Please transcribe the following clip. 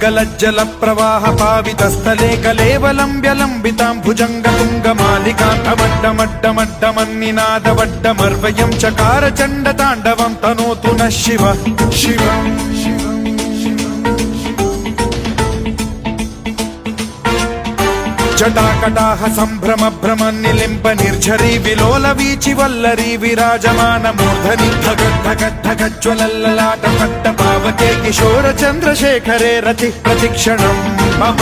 गलज्जल प्रवाह पावितस्थले कलेवलम्ब्यलम्बितां भुजङ्गतुङ्गमालिकान्तमड्डमड्डमड्डमन्निनादवड्डमर्वयं चकार चण्डताण्डवं तनोतु नः शिवः शिवम् जटाकटाह सम्भ्रम भ्रम निलिम्ब निर्झरी विलोल वीचि वल्लरी विराजमान मूर्धनि धगद्धगद्धगज्ज्वलल्ललाट पट्ट पावके किशोर चन्द्रशेखरे रति प्रतिक्षणम् मम